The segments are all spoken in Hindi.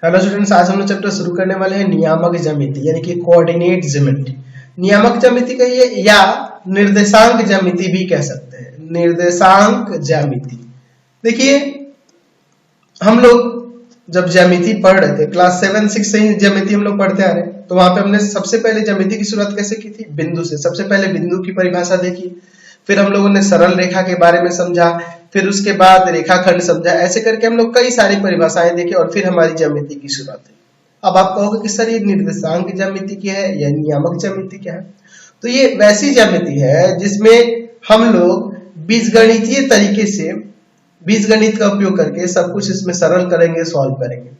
हेलो स्टूडेंट्स, आज हम लोग चैप्टर शुरू करने वाले हैं नियामक ज्यामिति यानी कि कोऑर्डिनेट ज्योमेट्री। नियामक ज्यामिति कहिए या निर्देशांक ज्यामिति भी कह सकते हैं। निर्देशांक ज्यामिति, देखिए हम लोग जब ज्यामिति पढ़ रहे थे क्लास 7-6 से ही ज्यामिति हम लोग पढ़ते आ रहे हैं, तो वहां पे हमने सबसे पहले ज्यामिति की शुरुआत कैसे की थी? बिंदु से। सबसे पहले बिंदु की परिभाषा देखी, फिर हम लोगों ने सरल रेखा के बारे में समझा, फिर उसके बाद रेखाखंड समझा। ऐसे करके हम लोग कई सारी परिभाषाएं देखे और फिर हमारी ज्यामिति की शुरुआत हुई। अब आप कहोगे कि सर ये निर्देशांक ज्यामिति क्या है या नियामक ज्यामिति क्या है? तो ये वैसी ज्यामिति है जिसमें हम लोग बीजगणितीय तरीके से बीजगणित का उपयोग करके सब कुछ इसमें सरल करेंगे, सॉल्व करेंगे।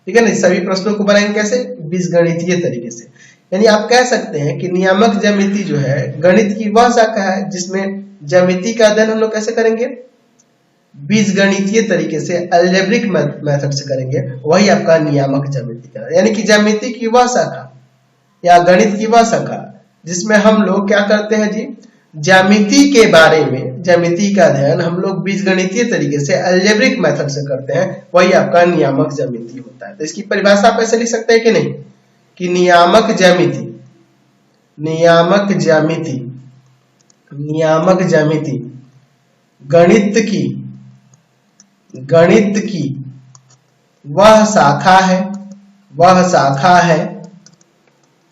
ठीक है ना? सभी प्रश्नों को बनाएंगे कैसे? बीजगणितीय तरीके से। यानी आप कह सकते हैं कि नियामक ज्यामिति जो है गणित की वह शाखा है जिसमें ज्यामिति का अध्ययन हम लोग कैसे करेंगे? बीजगणितीय तरीके से, अलजेब्रिक मेथड से करेंगे। वही आपका नियामक ज्यामिति का, यानी कि ज्यामिति की वह शाखा या गणित की वह शाखा जिसमें हम लोग क्या करते हैं जी? ज्यामिति के बारे में, ज्यामिति का अध्ययन हम लोग बीजगणितीय तरीके से, अलजेब्रिक मेथड से करते हैं। वही आपका नियामक ज्यामिति होता है। तो इसकी परिभाषा आप ऐसे लिख सकते हैं कि नहीं कि नियामक ज्यामिति, नियामक ज्यामिति, नियामक ज्यामिति गणित की वह शाखा है, वह शाखा है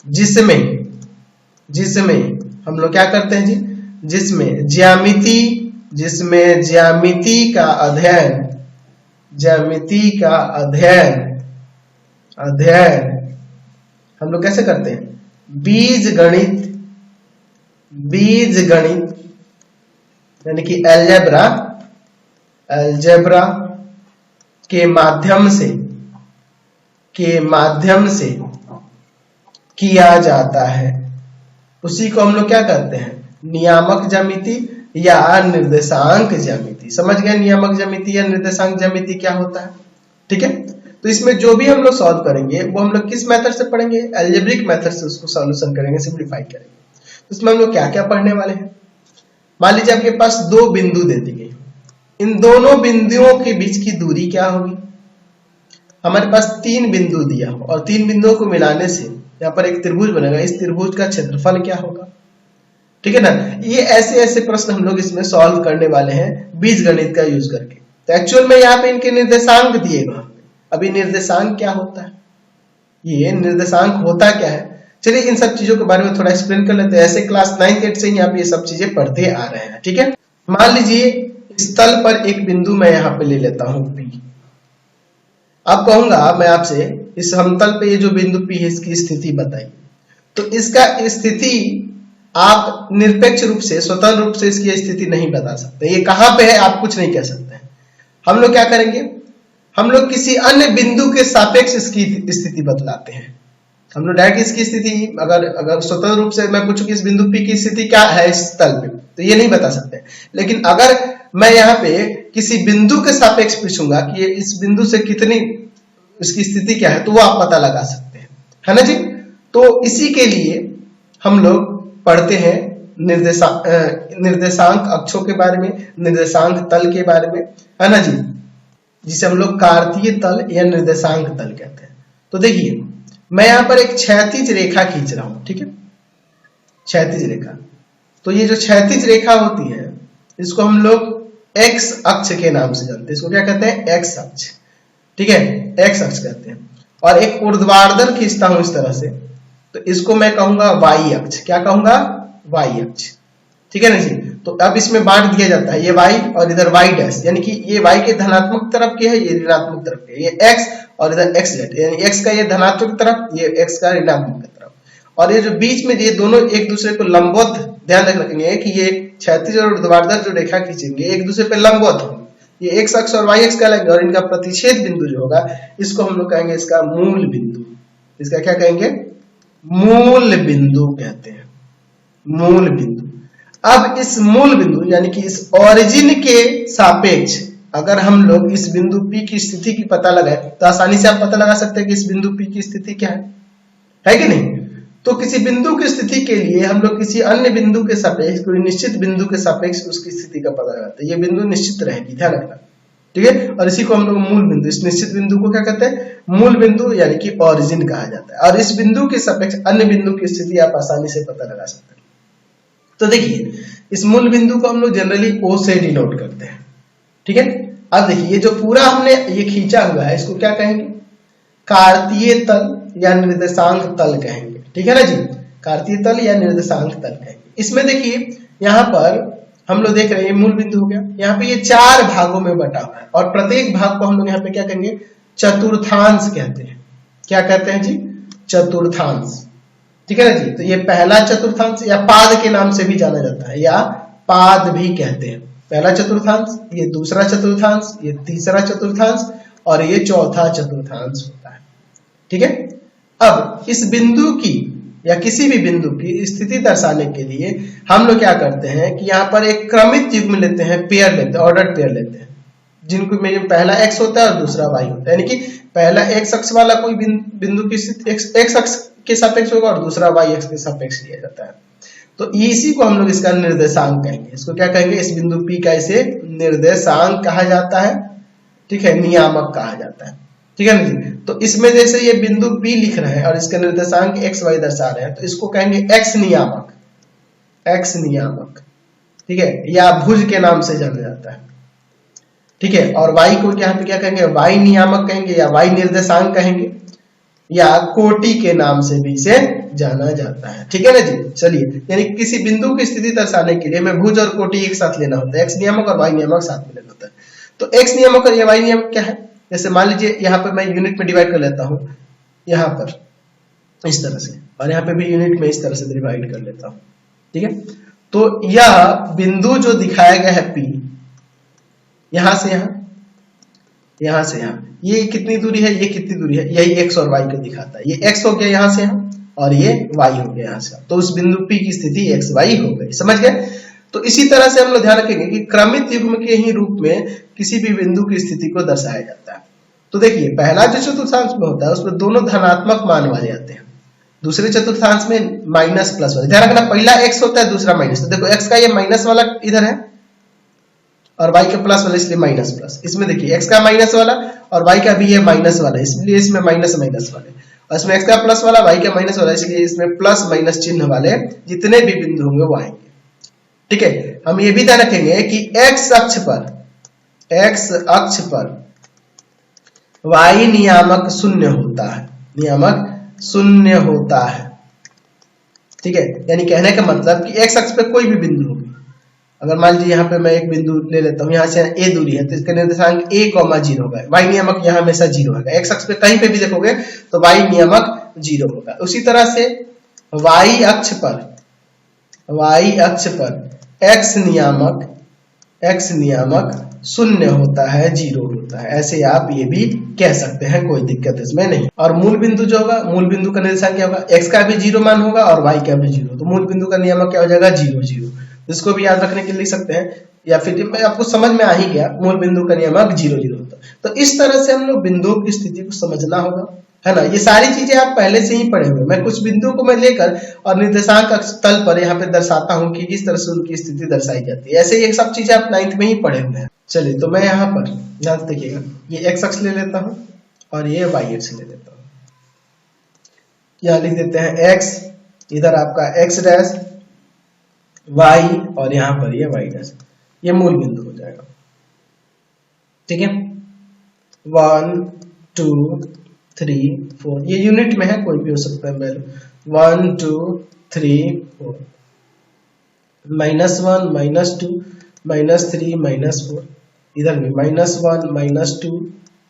जिसमें हम लोग क्या करते हैं जी? जिसमें ज्यामिति का अध्ययन हम लोग कैसे करते हैं? बीजगणित यानी कि अलजेब्रा के माध्यम से किया जाता है। उसी को हम लोग क्या करते हैं? नियामक ज्यामिति या निर्देशांक ज्यामिति। समझ गए नियामक ज्यामिति या निर्देशांक ज्यामिति क्या होता है? ठीक है। तो इसमें जो भी हम लोग सॉल्व करेंगे वो हम लोग किस मेथड से पढ़ेंगे? अलजेब्रिक मेथड से उसको सॉल्यूशन करेंगे, सिंप्लीफाई करेंगे। तो इसमें हम लोग क्या क्या पढ़ने वाले हैं? मान लीजिए आपके पास दो बिंदु दे दी गई, इन दोनों बिंदुओं के बीच की दूरी क्या होगी? हमारे पास 3 बिंदु दिया हो और 3 बिंदुओं को मिलाने से यहाँ पर एक त्रिभुज बनेगा। इस त्रिभुज का क्षेत्रफल क्या होगा? ठीक है ना? ये ऐसे प्रश्न हम लोग इसमें सॉल्व करने वाले हैं बीजगणित का यूज करके। तो एक्चुअल में यहाँ पे इनके निर्देशांक दिए गए। अभी निर्देशांक क्या होता है? ये निर्देशांक होता क्या है? चलिए इन सब चीजों के बारे में थोड़ा एक्सप्लेन कर लेते हैं। ऐसे क्लास 9-8 से ही आप ये सब चीजें पढ़ते आ रहे हैं। ठीक है। मान लीजिए इस तल पर एक बिंदु मैं यहाँ पे ले लेता हूं P। अब कहूंगा मैं आपसे इस समतल पे ये जो बिंदु P है इसकी स्थिति बताइए। तो इसका स्थिति आप निरपेक्ष रूप से, स्वतंत्र रूप से इसकी स्थिति नहीं बता सकते। ये कहां पे है आप कुछ नहीं कह सकते हैं। हम लोग क्या करेंगे? हम लोग किसी अन्य बिंदु के सापेक्ष इसकी स्थिति बतलाते हैं। हम लोग डायरेक्ट इसकी स्थिति अगर स्वतंत्र रूप से मैं पूछूं कि इस बिंदु P की स्थिति क्या है इस तल पे, तो ये नहीं बता सकते। लेकिन अगर मैं यहाँ पे किसी बिंदु के सापेक्ष पूछूंगा कि ये इस बिंदु से कितनी इसकी स्थिति क्या है, तो वो आप पता लगा सकते हैं, है ना जी? तो इसी के लिए हम लोग पढ़ते हैं निर्देशांक अक्षों के बारे में, निर्देशांक तल के बारे में, है ना जी? जिसे हम लोग कार्तीय तल या निर्देशांक तल कहते हैं। तो देखिए मैं यहाँ पर एक क्षैतिज रेखा खींच रहा हूं। ठीक है, क्षैतिज रेखा। तो ये जो क्षैतिज रेखा होती है इसको हम लोग एक्स अक्ष के नाम से जानते हैं। इसको क्या कहते हैं? एक्स अक्ष। ठीक है, एक्स अक्ष कहते हैं। और एक ऊर्ध्वाधर खींचता हूं इस तरह से, तो इसको मैं कहूंगा वाई अक्ष। क्या कहूंगा? वाई अक्ष। ठीक है ना जी? तो अब इसमें बांट दिया जाता है, ये वाई और इधर वाई डैश, यानी कि ये वाई के धनात्मक तरफ की है, ये ऋणात्मक तरफ की है। ये एक्स और इधर एक्स जेड, यानी एक्स का ये धनात्मक तरफ, ये एक्स का ऋणात्मक तरफ। और ये जो बीच में ये दोनों एक दूसरे को लंबवत, ध्यान रखना कि ये क्षैतिज और ऊर्ध्वाधर जो रेखा खींचेंगे एक दूसरे पे लंबवत होंगे। ये एक्स अक्ष और वाई अक्ष कहलाएंगे। और इनका प्रतिच्छेद बिंदु जो होगा इसको हम लोग कहेंगे इसका मूल बिंदु। इसका क्या कहेंगे? मूल बिंदु कहते हैं, मूल बिंदु। अब इस मूल बिंदु यानी कि इस ओरिजिन के सापेक्ष अगर हम लोग इस बिंदु P की स्थिति की पता लगाए तो आसानी से आप पता लगा सकते हैं कि इस बिंदु P की स्थिति क्या है कि नहीं? तो किसी बिंदु की स्थिति के लिए हम लोग किसी अन्य बिंदु के सापेक्ष, कोई निश्चित बिंदु के सापेक्ष उसकी स्थिति का पता लगाते हैं। ये बिंदु निश्चित रहेगी, ध्यान रखना। ठीक है। और इसी को हम लोग मूल बिंदु, इस निश्चित बिंदु को क्या कहते हैं, मूल बिंदु यानी कि ओरिजिन कहा जाता है। और इस बिंदु के सापेक्ष अन्य बिंदु की स्थिति आप आसानी से पता लगा सकते हैं। तो देखिए इस मूल बिंदु को हम लोग जनरली O से डिनोट करते हैं, ठीक है। अब देखिए ये जो पूरा हमने ये खींचा हुआ है इसको क्या कहेंगे, कार्तीय तल या निर्देशांक तल कहेंगे, ठीक है ना जी, कार्तीय तल या निर्देशांक तल कहेंगे। इसमें देखिए यहाँ पर हम लोग देख रहे हैं ये मूल बिंदु हो गया, यहाँ पे ये 4 भागों में बटा हुआ है और प्रत्येक भाग को हम लोग यहाँ पे क्या कहेंगे, चतुर्थांश कहते हैं। क्या कहते हैं जी, चतुर्थांश, ठीक है ना जी। तो ये पहला चतुर्थांश या पाद के नाम से भी जाना जाता है या पाद भी कहते हैं। पहला चतुर्थांश, ये दूसरा चतुर्थांश, ये तीसरा चतुर्थांश और ये चौथा चतुर्थांश होता है, ठीक है। अब इस बिंदु की या किसी भी बिंदु की स्थिति दर्शाने के लिए हम लोग क्या करते हैं कि यहाँ पर एक क्रमित युग्म लेते हैं, पेयर लेते हैं, ऑर्डर पेयर लेते हैं, जिनको में पहला x होता है और दूसरा y होता है। यानी कि पहला x अक्ष वाला कोई बिंदु की स्थिति x अक्ष के सापेक्ष होगा और दूसरा y अक्ष के सापेक्ष लिया जाता है। तो इसी को हम लोग इसका निर्देशांक कहेंगे। इसको क्या कहेंगे, इस बिंदु P का इसे निर्देशांक कहा जाता है, ठीक है, नियामक कहा जाता है, ठीक है ना जी। तो इसमें जैसे ये बिंदु P लिख रहे हैं और इसका निर्देशांक x y दर्शा रहे हैं तो इसको कहेंगे x नियामक, x नियामक, ठीक है, या भुज के नाम से जाना जाता है, ठीक है। और y को यहाँ पे क्या कहेंगे, y नियामक कहेंगे या y निर्देशांक कहेंगे या कोटि के नाम से भी इसे जाना जाता है, ठीक है ना जी। चलिए, यानी किसी बिंदु की स्थिति दर्शाने के लिए हमें भुज और कोटि एक साथ लेना होता है, x नियामक और y नियामक साथ में लेना होता है। तो x नियामक और y नियामक क्या है, जैसे मान लीजिए यहाँ पे मैं यूनिट में डिवाइड कर लेता हूँ, यहाँ पर इस तरह से, और यहाँ पे भी यूनिट में इस तरह से डिवाइड कर लेता हूँ, ठीक है। तो यह बिंदु जो दिखाया गया है P, यहां से यहां से यहां, ये कितनी दूरी है, ये कितनी दूरी है, यही x और y को दिखाता है। ये x हो गया यहां से यहां और ये y हो गया यहां से, तो उस बिंदु P की स्थिति x y हो गई, समझ गए। तो इसी तरह से हम लोग ध्यान रखेंगे कि क्रमित युग्म के ही रूप में किसी भी बिंदु की स्थिति को दर्शाया जाता है। तो देखिए पहला जो चतुर्थांश में होता है उसमें दोनों धनात्मक मान वाले आते हैं, दूसरे चतुर्थांश में माइनस प्लस वाले। ध्यान रखना पहला x होता है दूसरा माइनस, तो देखो x का ये माइनस वाला इधर है और y का प्लस वाला, इसलिए माइनस प्लस। इसमें देखिए x का माइनस वाला और y का भी ये माइनस वाला, इसलिए इसमें माइनस माइनस वाले, और इसमें x का प्लस वाला y का माइनस वाला, इसलिए इसमें प्लस माइनस चिन्ह वाले जितने भी बिंदु होंगे वो आएंगे, ठीक है। हम ये भी ध्यान रखेंगे कि x अक्ष पर y नियामक शून्य होता है, नियामक शून्य होता है, ठीक है। यानी कहने का मतलब कि x अक्ष पे कोई भी बिंदु होगी, अगर मान लीजिए यहाँ पे मैं एक बिंदु ले लेता हूँ, यहाँ से a दूरी है तो इसका निर्देशांक a, 0 होगा, y नियामक यहाँ हमेशा 0 होगा। x अक्ष पे कहीं पे भी देखोगे तो y नियामक 0 होगा। उसी तरह से y अक्ष पर x नियामक शून्य होता है, 0 होता है, ऐसे आप ये भी कह सकते हैं, कोई दिक्कत इसमें नहीं। और मूल बिंदु जो होगा, मूल बिंदु का निर्देशांक क्या होगा, x का भी 0 मान होगा और y का भी 0, तो मूल बिंदु का नियामक क्या हो जाएगा, 0 0। इसको भी याद रखने के लिए लिख सकते हैं, या फिर मैं आपको समझ में आ ही गया, मूल बिंदु का नियामक 0 0 होता है। तो इस तरह से हम लोग बिंदुओं की स्थिति को समझना होगा, है ना। ये सारी चीजें आप पहले से ही पढ़े हुए, मैं कुछ बिंदुओं को मैं लेकर और निर्देशांक तल पर यहाँ पे दर्शाता हूँ कि किस तरह से उनकी स्थिति दर्शाई जाती है। ऐसे ये सब चीजें आप 9th में ही पढ़े हुए हैं। चलिए, तो मैं यहाँ पर ध्यान से देखिएगा, ये x अक्ष ले लेता हूँ और ये y अक्ष ले लेता हूँ। यहाँ लिख देते हैं x, इधर आपका x डैश, y और यहाँ पर ये y डैश, ये मूल बिंदु हो जाएगा, ठीक है। 1 2 3 4, ये यूनिट में है, कोई भी हो सकता है वैल्यू। 1 2 3 4, -1 -2 -3 -4, इधर भी -1 -2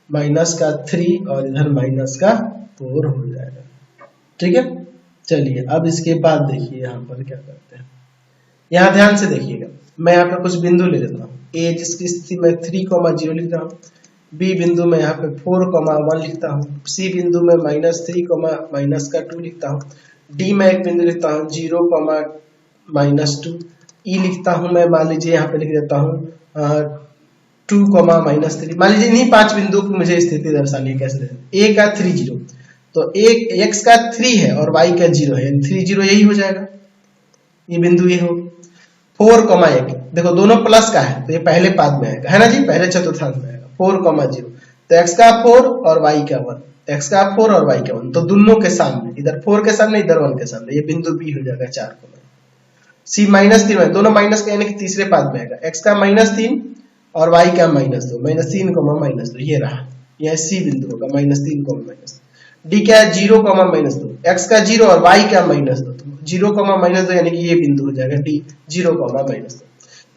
-3 और इधर -4 हो जाएगा, ठीक है। चलिए, अब इसके बाद देखिए यहाँ पर क्या करते हैं। यहाँ ध्यान से देखिएगा, मैं यहाँ पे कुछ बिंदु ले लेता हूँ। A जिसकी स्थिति में 3, 0 लिखता हूँ, B बिंदु में यहाँ पे 4, 1 लिखता हूँ, C बिंदु में -3, -2 लिखता हूँ, D में एक बिंदु लिखता हूँ 0, -2, E लिखता हूँ मैं, मान लीजिए यहाँ पे लिख देता हूँ 2, -3। मान लीजिए इन्हीं 5 बिंदुओं की मुझे स्थिति दर्शानी है, कैसे A का 3 0, तो x का 3 है और y का 0 है, 3 0 यही हो जाएगा, ये बिंदु ये हो। 4, 1, देखो दोनों प्लस का है तो ये पहले पाद में आएगा, है ना जी, पहले चतुर्थांश में आएगा। 4,0, तो x का 4 और y का 1, x का 4 और y का 1, तो दोनों के सामने, इधर 4 के सामने इधर 1 के सामने, ये बिंदु B हो जाएगा 4, C -3 में दोनों माइनस का यानी कि तीसरे पाद में आएगा, x का -3 और y का -2, -3, ये रहा, यह C बिंदु होगा, -3, -2। D क्या है 0, -2, x का 0 और y का -2, 0, -2 यानी कि ये बिंदु हो जाएगा D 0, -2।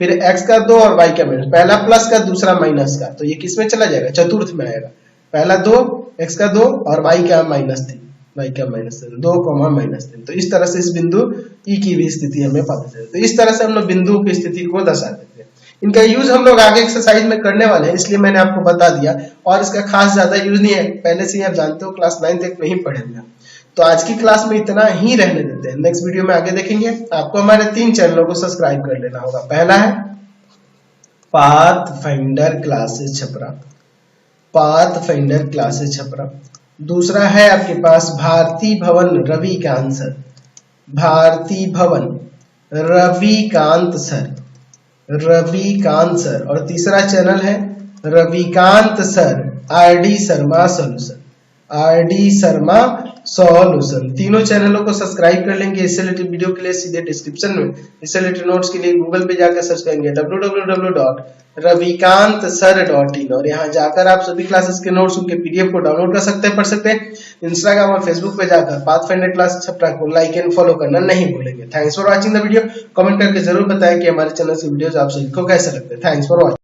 फिर x का 2 और y का माइनस, पहला प्लस का दूसरा माइनस का, तो ये किस में चला जाएगा, चतुर्थ में आएगा, पहला 2, x का 2 और y का -3, 2, -3। तो इस तरह से इस बिंदु E की भी स्थिति हमें पता चले। तो इस तरह से हम लोग बिंदुओं की स्थिति को दर्शा देते हैं। इनका यूज हम लोग आगे एक्सरसाइज में करने वाले हैं, इसलिए मैंने आपको बता दिया, और इसका खास ज्यादा यूज नहीं है, पहले से ही आप जानते हो, क्लास 9 तक नहीं पढ़े हैं। तो आज की क्लास में इतना ही रहने देते हैं, नेक्स्ट वीडियो में आगे देखेंगे। आपको हमारे 3 चैनलों को सब्सक्राइब कर लेना होगा। पहला है pathfinder classes Chhapra, pathfinder classes Chhapra. दूसरा है आपके पास भारती भवन रविकांत सर, भारती भवन रविकांत सर, रविकांत सर। और तीसरा चैनल है Ravikant sir RD Sharma solution, RD Sharma solution. तीनों चैनलों को सब्सक्राइब कर लेंगे। इससे रिलेटेड वीडियो के लिए सीधे डिस्क्रिप्शन में, इससे रिलेटेड नोट्स के लिए गूगल पे जाकर सर्च करेंगे www.ravikansar.in, और यहाँ जाकर आप सभी क्लासेस के नोट्स, उनके पीडीएफ को डाउनलोड कर सकते हैं, पढ़ सकते हैं। इंस्टाग्राम और फेसबुक पे जाकर पाथफाइंडर क्लास छपरा को लाइक एंड फॉलो करना नहीं भूलेंगे। Thanks for watching the video. Comment करके जरूर बताएं कि हमारे चैनल से वीडियोस आप सभी को कैसे लगते हैं। Thanks for watching.